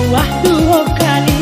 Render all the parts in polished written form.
buah dua kali.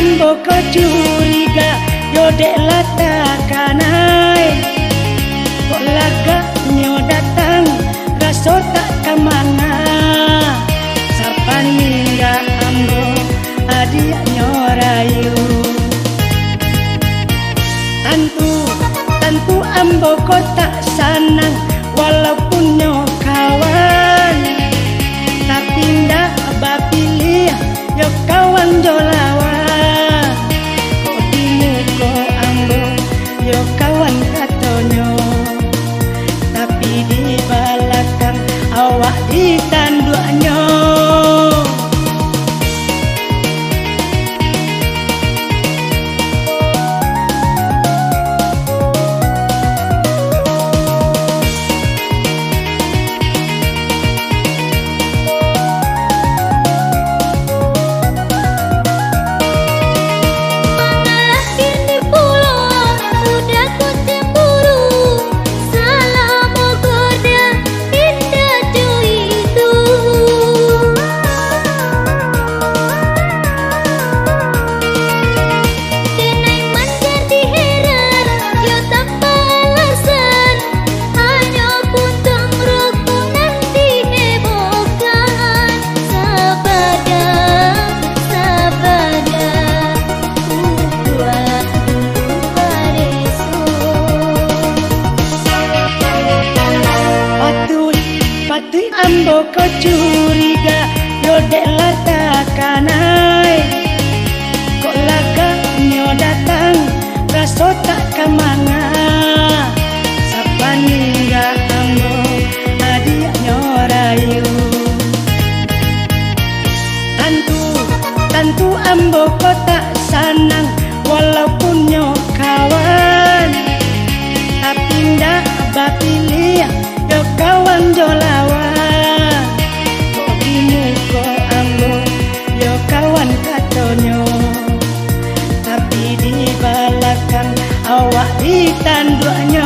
Ambo ko curiga yo dek lata kanai, kok laga nyo datang raso tak kemana. Sapan hingga ambo adia nyo rayu, tentu ambo ko tak sanang walaupun nyo kawan, tapi ndak bapilih yo kawan jo lawan. Yo kawan katonyo, tapi di belakang awak ditanduknya. Ambo ko curiga yo dek lata kanai, kok laga nyo datang raso tak kemana. Sapan hingga ambo adia nyo rayu, tentu ambo ko tak sanang walaupun nyo kawan, tapi ndak bapilih yo kawan jo lawan. Yo kawan katonyo, tapi di belakang awak ditanduknya.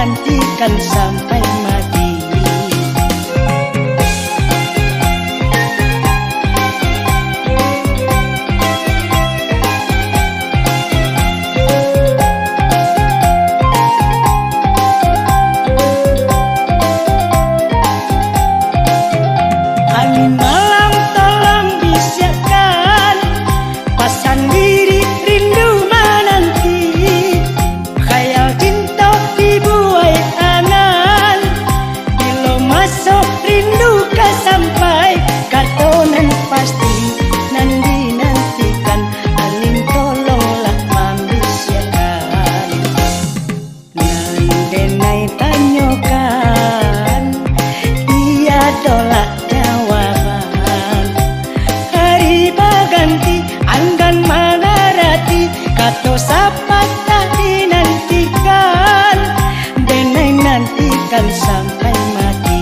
nantikan sampai mati. Angin malam tolong bisikan, pasan diri rindu menanti. Khayal cinta dibuai angan, bila masuk rindu ka sampai. Katonan pasti nanti nantikan, angin tolonglah membisikan. Nandenai tanyokan, dia tolak jawaban. Hari baganti anggan mengarati, kato sapa tak dinantikan. Denai nantikan sampai mati.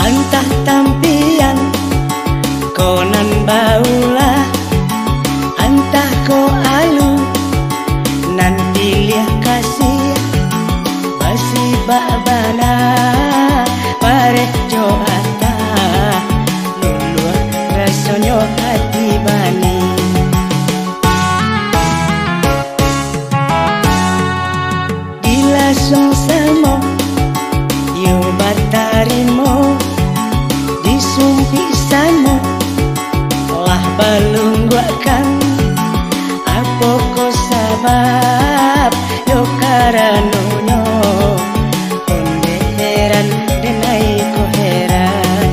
Antah tampian konan baula, antah ko alu nanti lihat kasih masih babana pare joata lulu rasonyo hati bani. Dilasung samo yo batarimo, disumpi samo lah balungguakan. Apa ko sabab yo karanonyo, onde heran denai ko heran.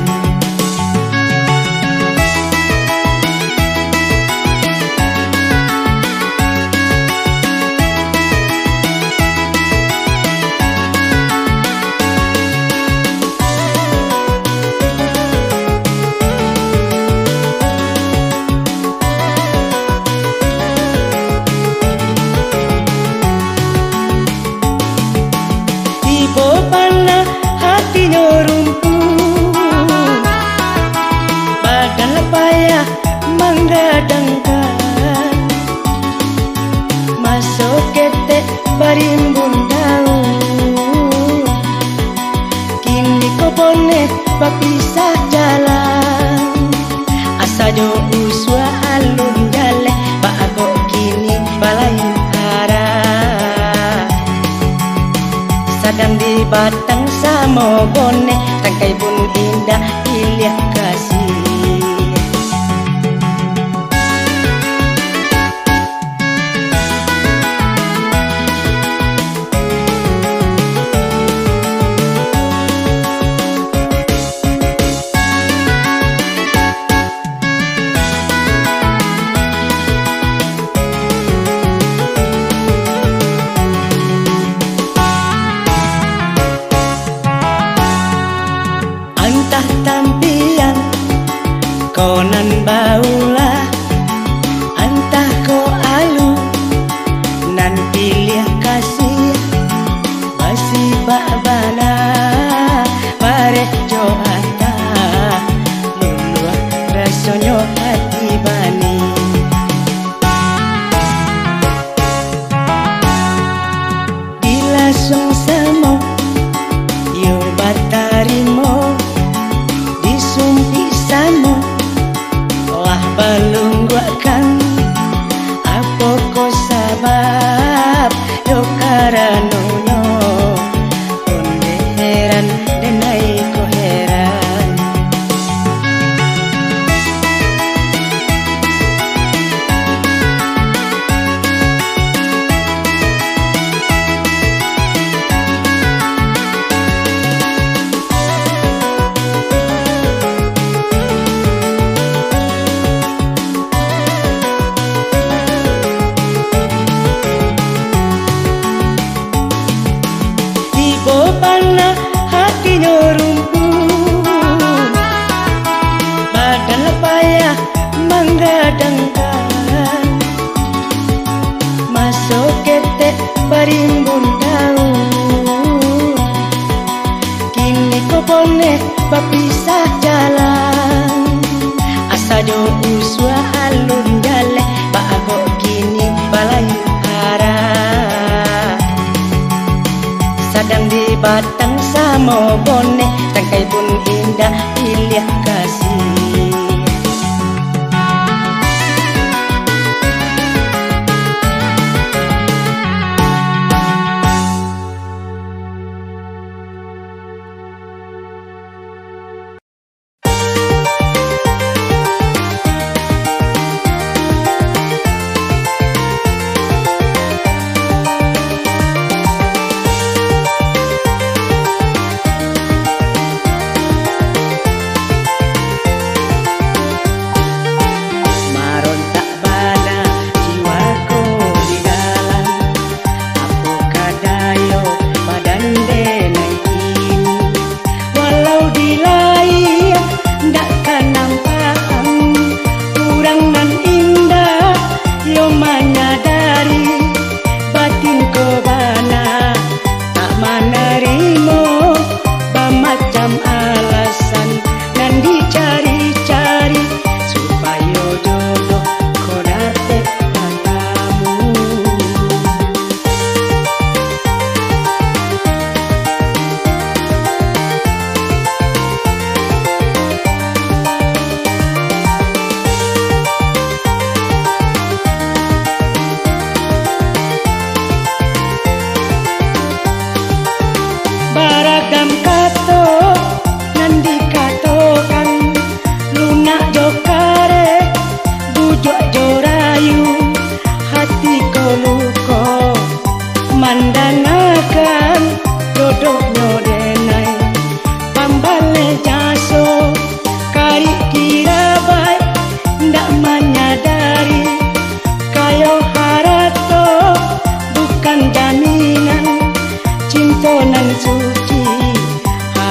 Bopana hatinya runtuh, badan payah menggadangkan. Masuk ketek barimbun daun, kini ko bone bapisah jalan. Asa jo uswa alun jale, bago kini balain arah. Sadang di batang samo bone, tangkai pun indah dilihat kasih. Antah tampian rimbun daun. Kini kau boleh berpisah jalan, asa jo uswa alun jale bago kini balai hara. Sadang di batang samo bone, tangkai pun indah dilihat kasih.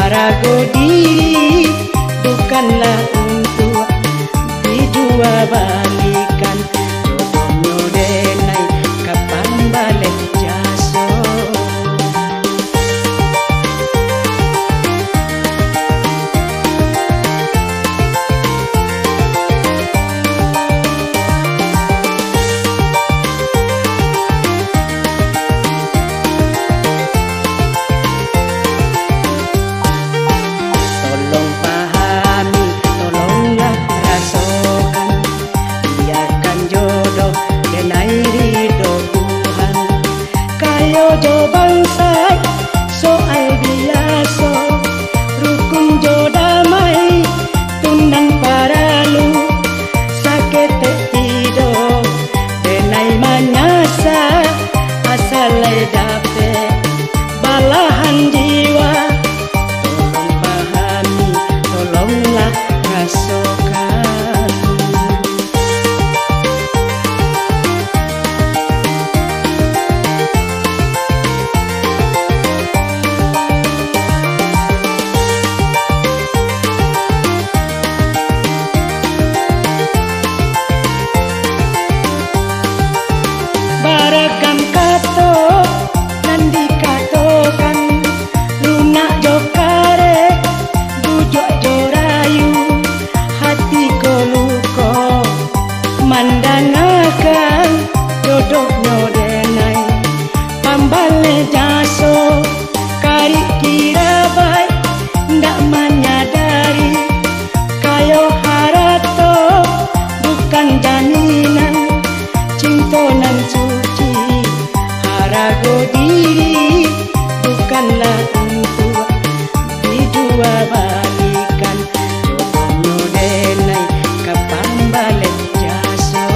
Harago diri bukanlah untuk didua balikan. Jodohnya denai kapan balik jaso. Jo bangsa soal biasa, rukun jo damai tunang paralu, sakit tido denai manyasa asalai dape balahan jiwa. Tolong pahami, tolonglah rasakan. Barakam kato nandi katokan lunak jokare bujok jorayu hati ko luko mandanakan jodohnya denai pambale jaso kari kira baik ndak menyadari kayo harato bukan jaminan cintonan suci. Harago diri bukanlah untuk didua balikan. Jodohnya denai kapan balik jaso.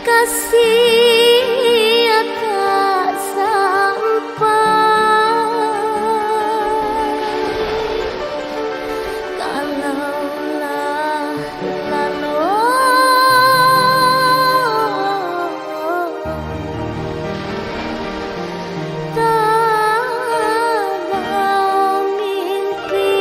kasih tak sampai kalaulah lalu tak mimpi.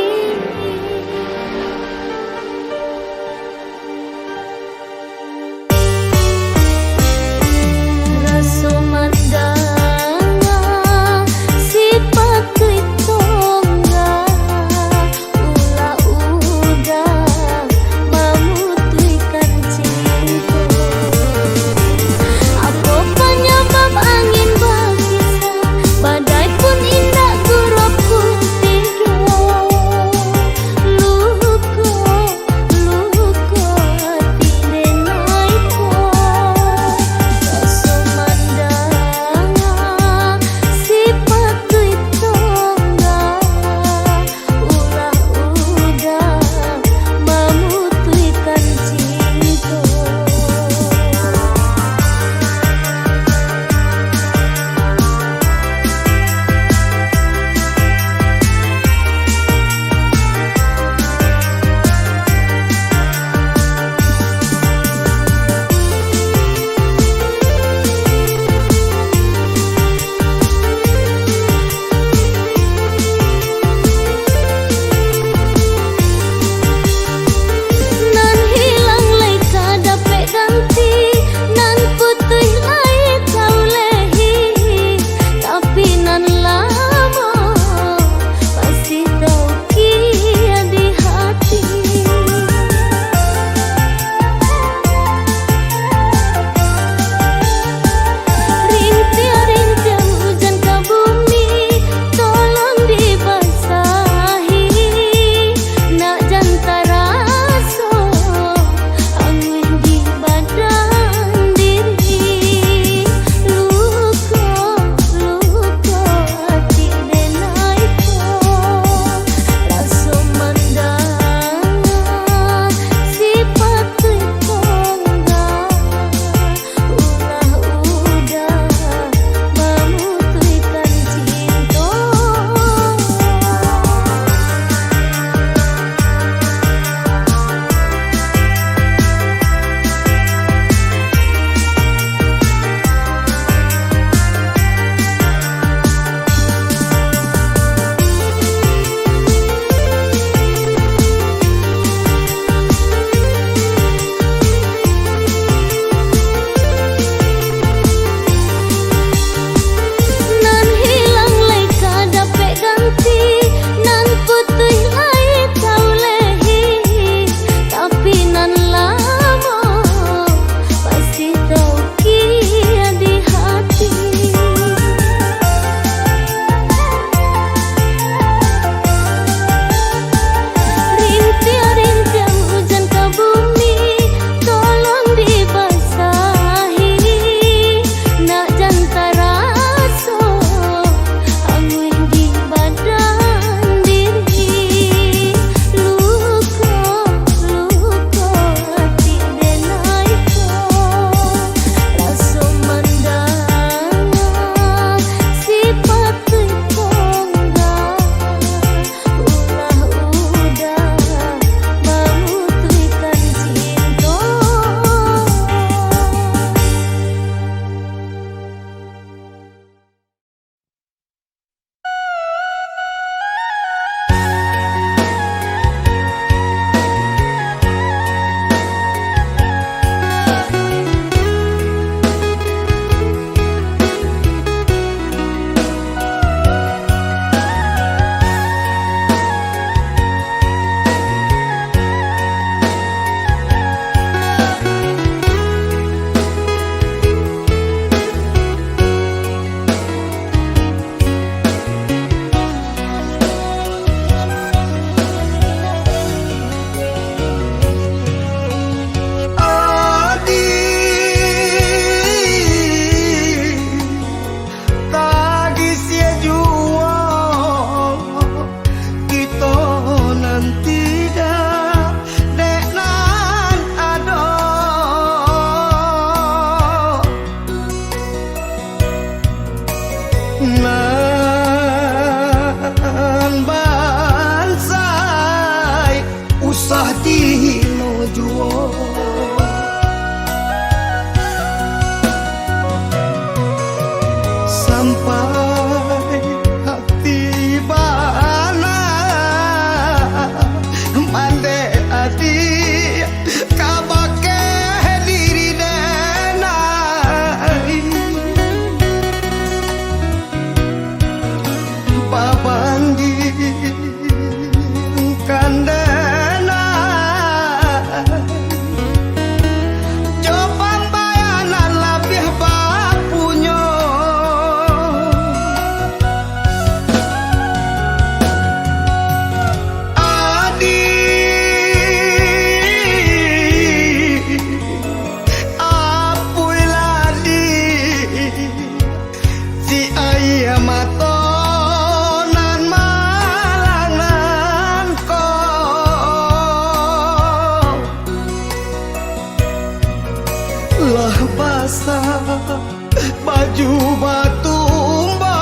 baju batumba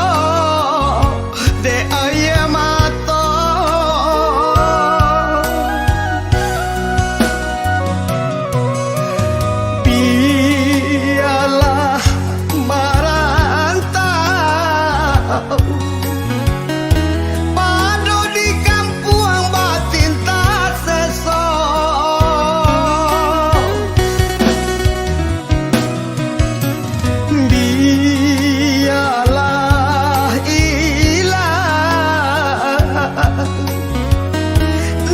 de aya mata biarlah marantau padu di kampung batin tak sesok biarlah ilah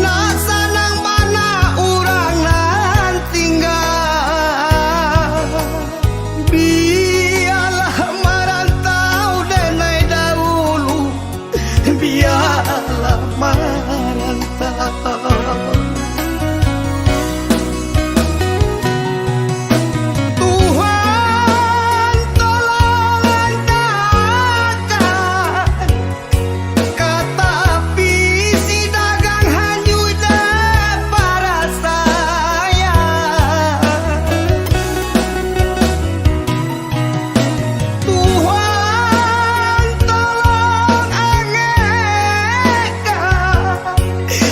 nak sanang mana urang nan tinggal biarlah marantau denai dahulu biarlah marantau Tuhan tolong antarkan kata visi dagang hanyut para saya Tuhan tolong angekan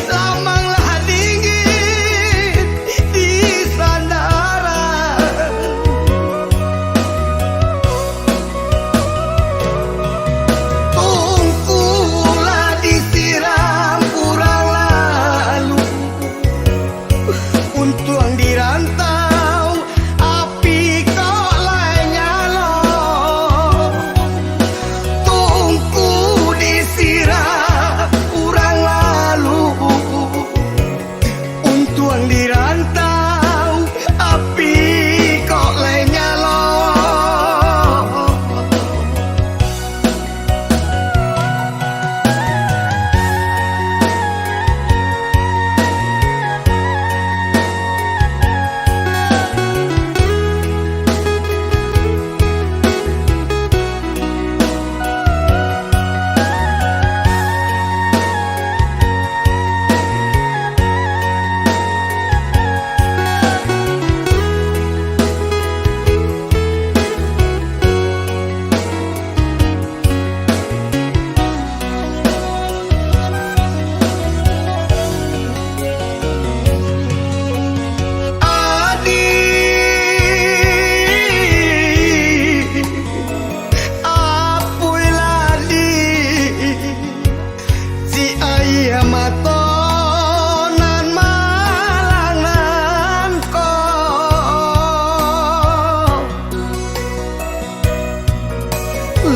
lamanglah dingin di sandaran tungkulah disiram kurang lalu untuang dirantau api kok lain nyala tungku disiram kurang lalu untuang dirantau api kok lain nyala matonan malangan ko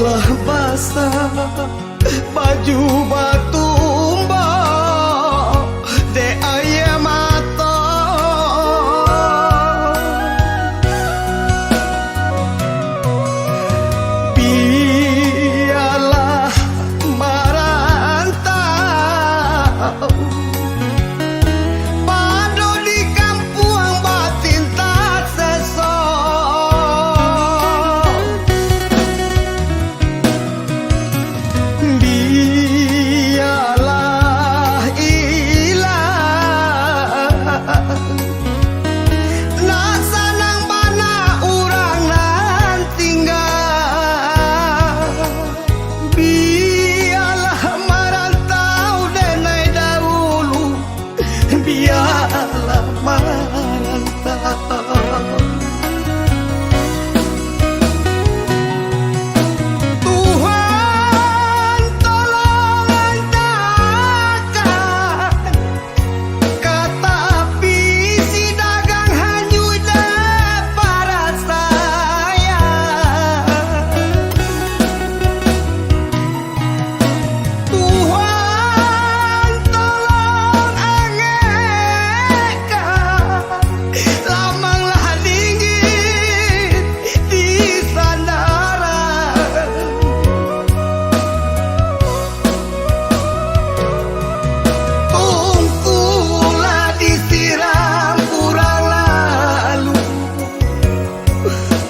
lah basah baju batumba de aya mata biarlah marantau padu di kampung batin tak sesok biarlah ilah nak sanang mana urang nan tinggal biarlah marantau denai dahulu biarlah marantau Tuhan tolong antarkan kata visi dagang hanyut para saya Tuhan tolong angekan lamanglah dingin di sandaran tungkulah disiram kurang lalu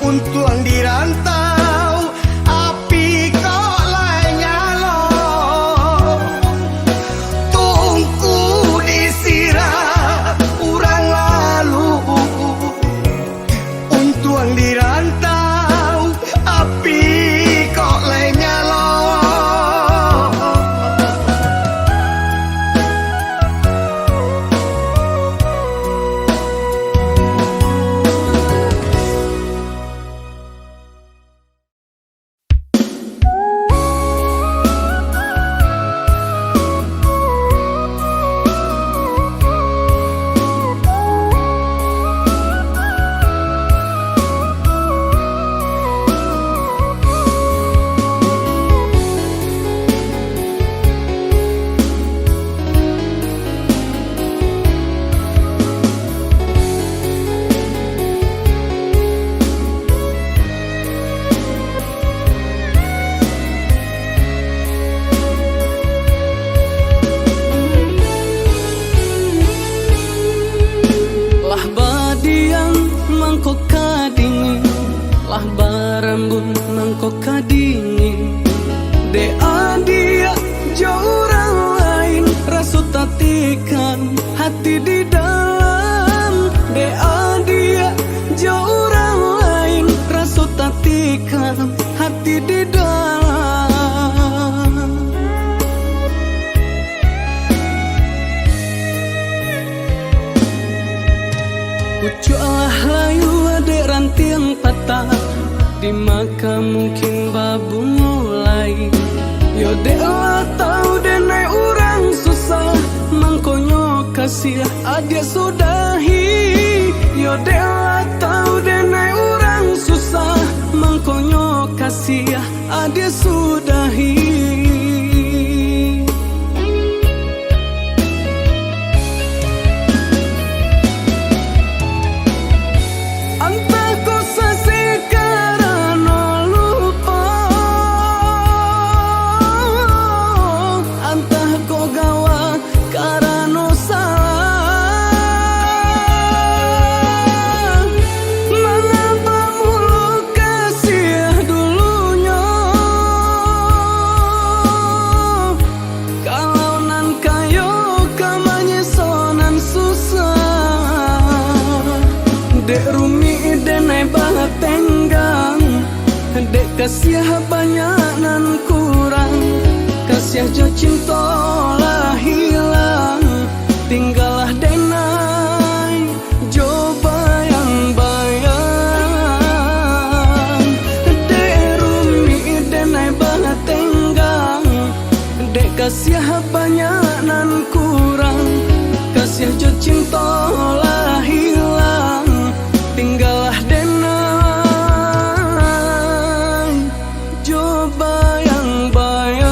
untuang dirantau api kok lain nyala tungku disiram kurang lalu untuang dirantau api barambun nangko kadingin. De adia jauh orang lain rasut tatikan hati di dalam. De adia jauh orang lain rasut tatikan hati di dalam. Uculah layu adek ranting patah di maka mungkin babu mulai. Yo dek lah tahu denai orang susah mangkonyo kasih adik sudahi. Yo dek lah tahu denai orang susah mangkonyo kasih adik sudahi. Dek rumi denai banget tenggang, dek kasih banyak nan kurang, kasih jo cinta lah hilang, tinggallah denai jo bayang-bayang. Dek rumi denai banget tenggang, dek kasih banyak nan kurang, kasih jo cinta lah hilang, tinggallah denai jo bayang-bayang.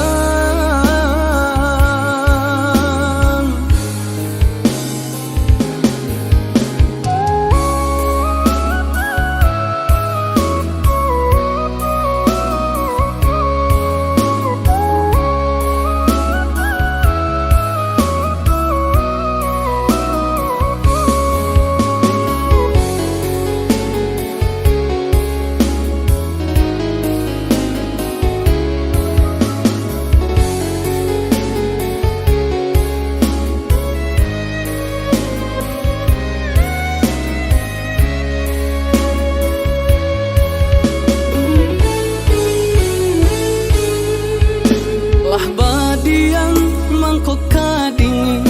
Lah badiang mangko kadingin,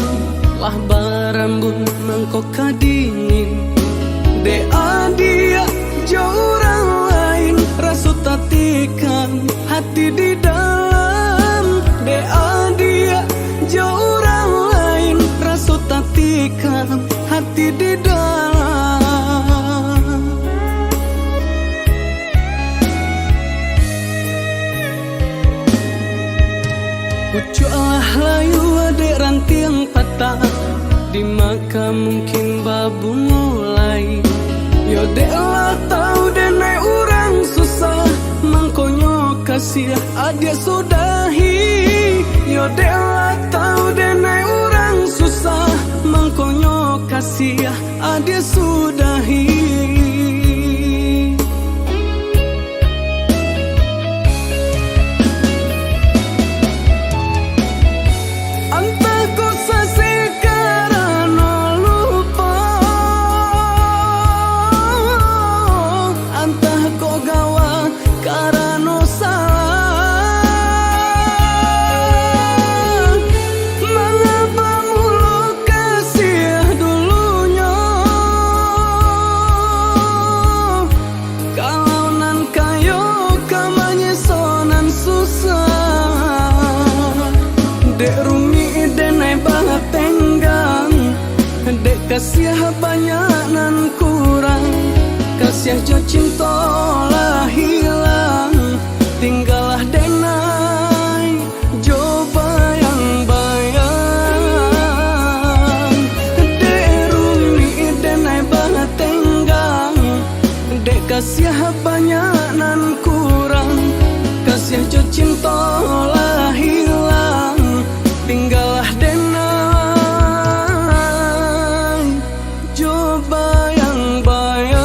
lah barambun mangko kadingin. De adia jauh orang lain rasut tatikan hati di dalam. De adia jauh orang lain rasut tatikan hati di dalam. Uculah layu adek ranting patah di maka mungkin babu mulai. Yo dek lah tahu denai orang susah mangkonyo kasih adik sudahi. Yo dek lah tahu denai orang susah mangkonyo kasih adik sudahi. Dek rumi denai banget tenggang, dek kasih banyak nan kurang, kasih jo cinta lah hilang, tinggallah denai jo bayang-bayang. Dek rumi denai banget tenggang, dek kasih banyak nan kurang, kasih jo cinta lah hilang, tinggallah denai jo bayang-bayang.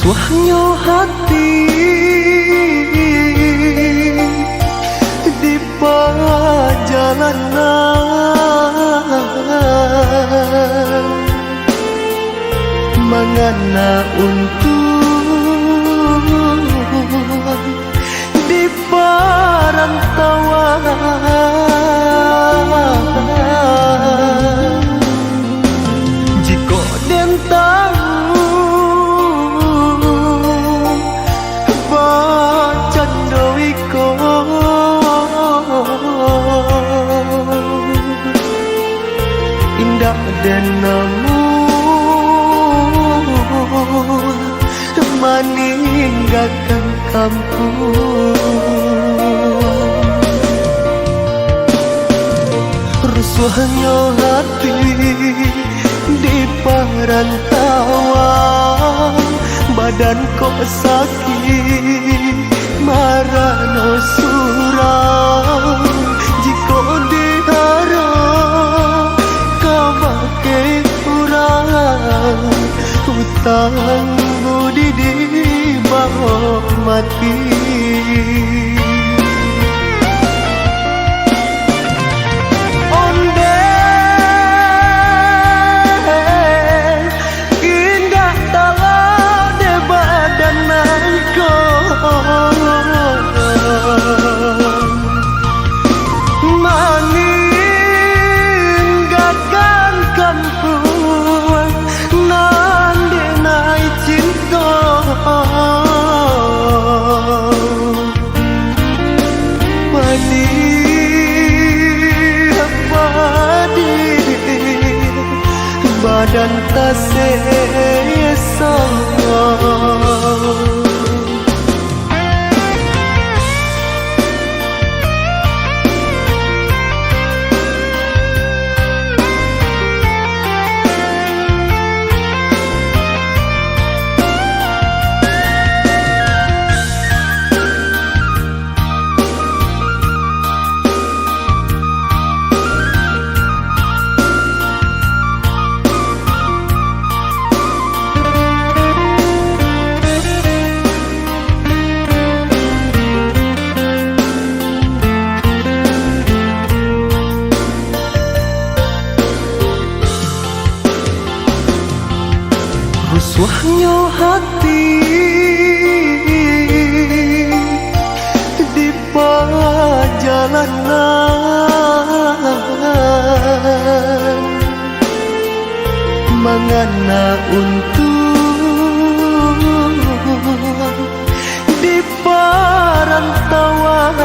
Rusuhnya hati di perjalanan, mengena untuk di perantauan. Jika den tahu bacan dowiko indah dan namun meninggalkan kampung. Rusuhnya hati di perantauan, badan kok sakit marano surau. Jika diharap kau pakai kurang, hutang budi di bawah mati. Meninggalkan kampung nan denai cinta, badan tak sesama. Rusuhnya hati di perjalanan, mengena untuk di perantauan.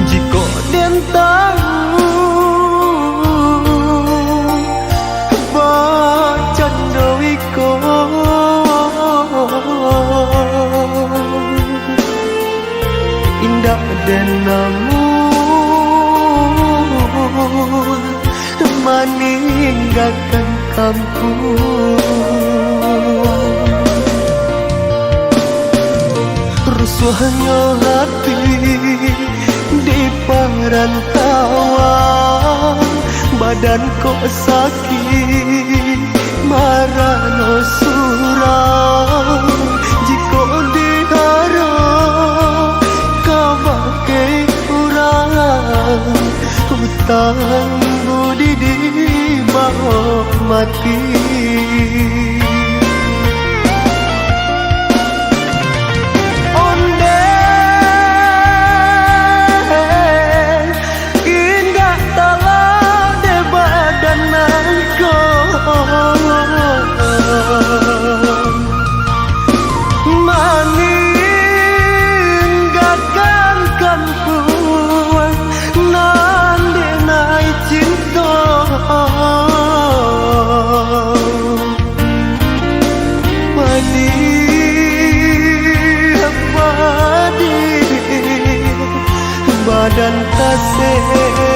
Jika den tahu bacan dowiko indah dan namun meninggalkan kampung. Rusuhnya hati di perantauan, badan kok sakit marano surau. Jika diharap kau pakai kurang, hutang budi di bawah mati. Meninggalkan kampung nan denai cinta, badan tak sesama.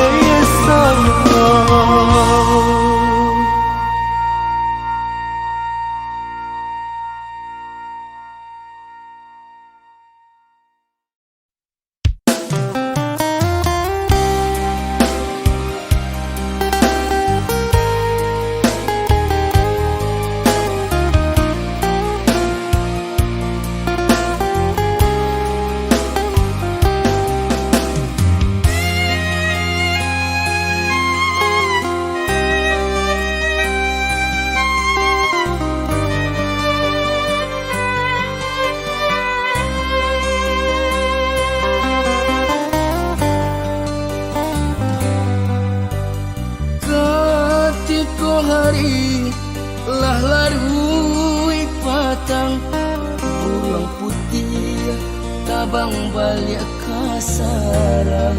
sarang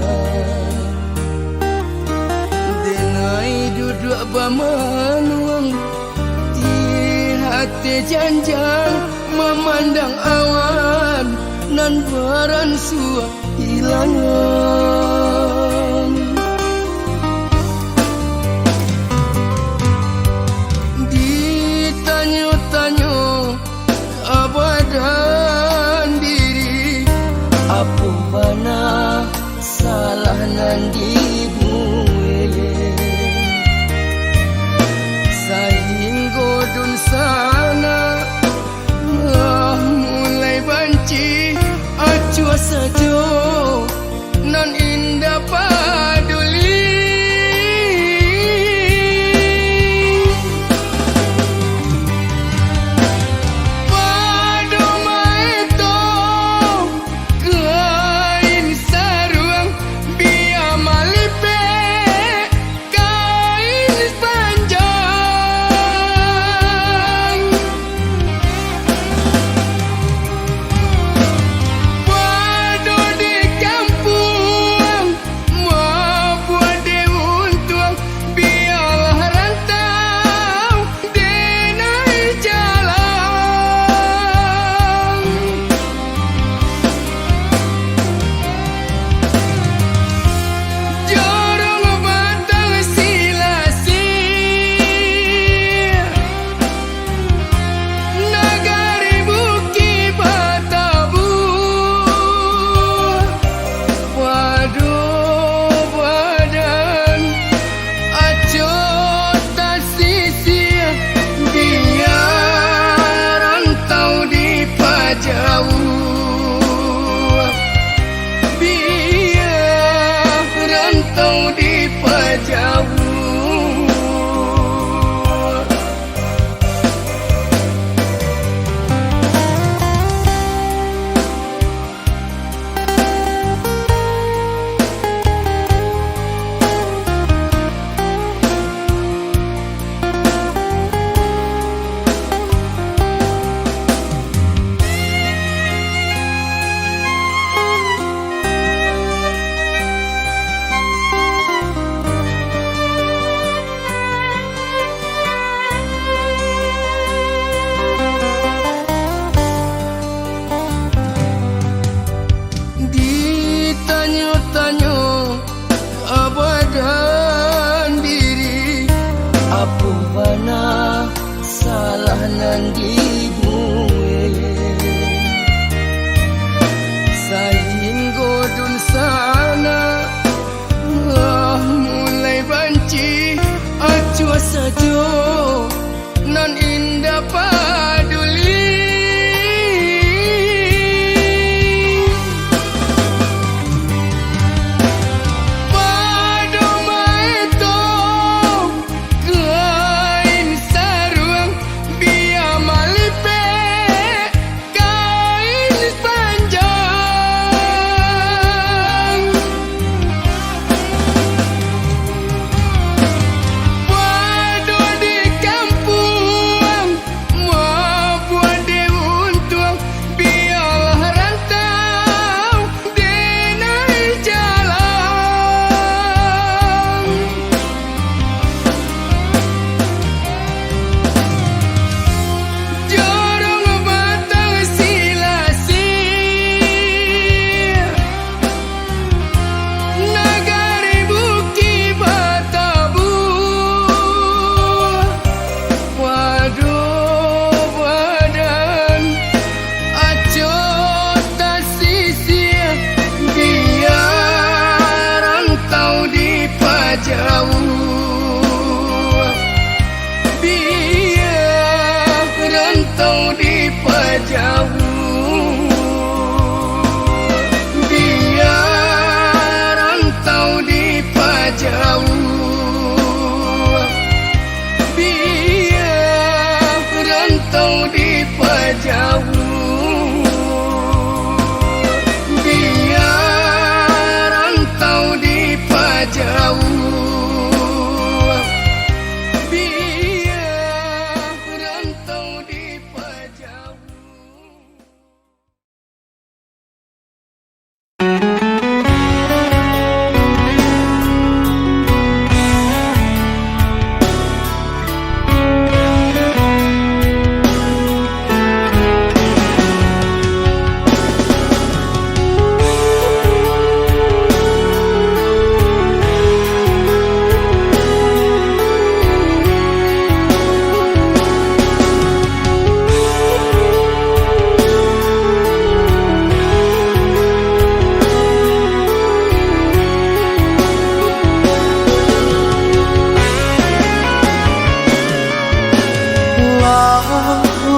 denai duduk bamanuang di hati janjang memandang awan nan baran suap hilangan ditanya-tanya abadan diri apa bana salah nan dibuat sehingga dun sana mulai banci acua saja nan indah paduli pada maito kain sarung biar malipe kain panjang pada di kampung mau buat di untung biarlah rantau denai jalan jorong batang silasi nagari buki batabu waduh badan acot tak sisir biar rantau di pajauh biar rantau di pajauh ditanya-tanya abadan diri apa bana salah nan dibuat sehingga dun sana mulai banci acua saja nan indah paduli pada maito kain sarung biar malipe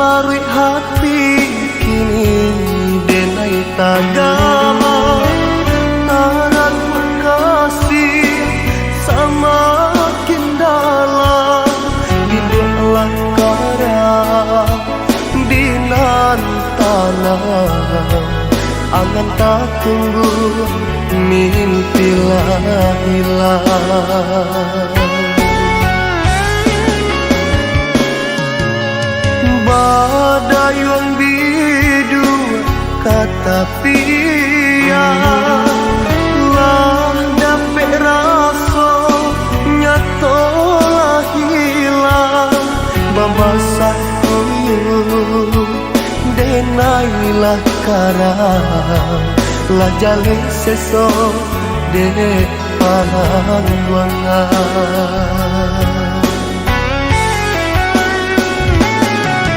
larui hati kini denai tagama taran kasih semakin dalam dibuatlah karang dinan tanah angan tak tunggu mimpilah hilang badai yang bidu kata pia lah dapet rasa nyato lah hilang babasah koyo denailah karang lah jalin seso dek panang wangan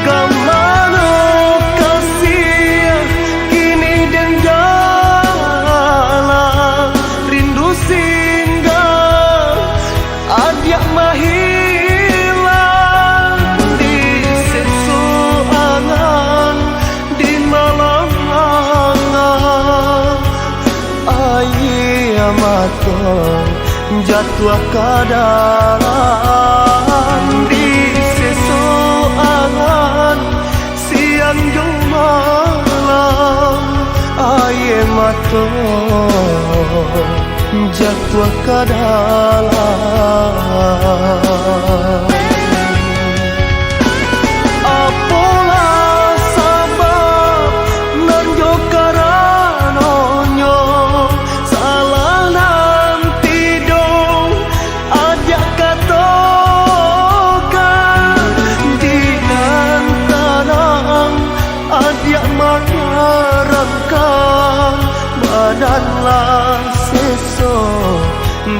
kemana kasih kini dan jalan rindu singgah ajak mahilang di sesuangan di malam hangat ayah matong jatuh ke dalam di sesuangan siang jauh malam air mata jatuh ke dalam apalah sebab nanjo karanonyo salah nanti dong ajak katokan dinan tanang ajak mengharapkan badanlah seso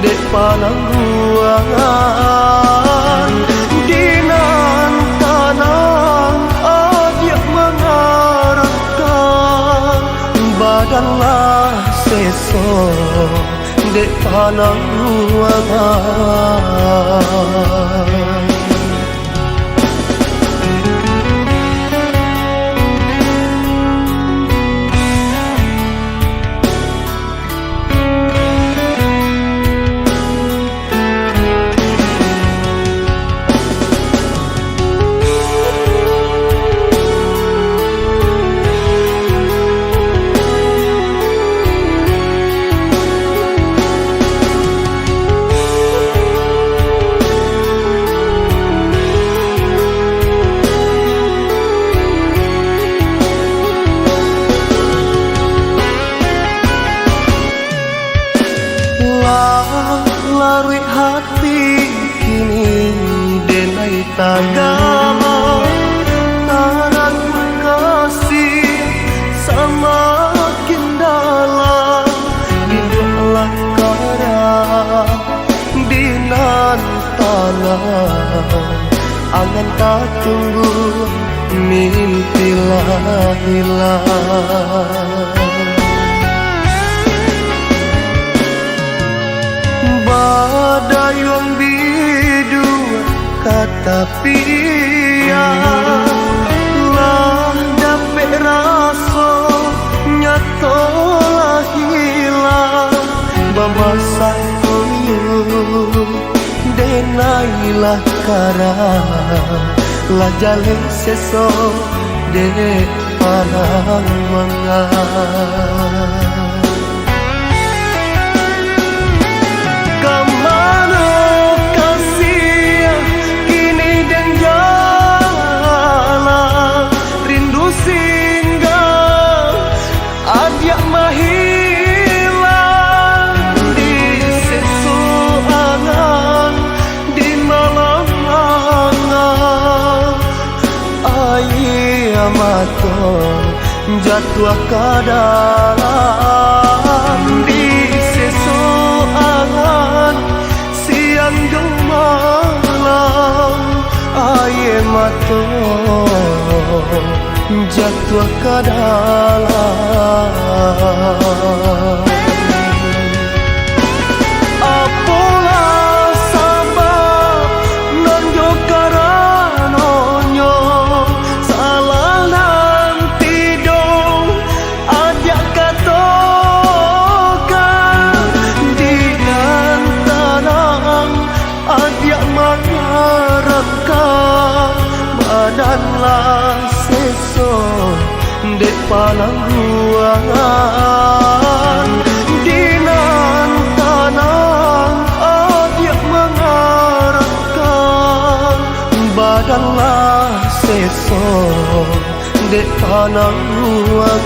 dek panangguan dinan tanang ajak mengharapkan badanlah seso dek panangguan larui hati kini denai tagama taran kasih semakin dalam dibuatlah karang dinan tanah angan tak tunggu mimpilah hilang badai yang bidu kata pia lah dapet rasa nyato lah hilang babasah koyo denailah karang lah jalin seso dek panang wangan kemana kasih kini dan jalan rindu singgah ajak mahilang di sesuangan di malam hangat ayah matong jatuh ke dalam di sesuangan siang jauh malam air mata jatuh ke dalam apalah sebab nanjo karanonyo salah badanlah seso dek panangguan dinan tanang adik mengarahkan badanlah seso dek panangguan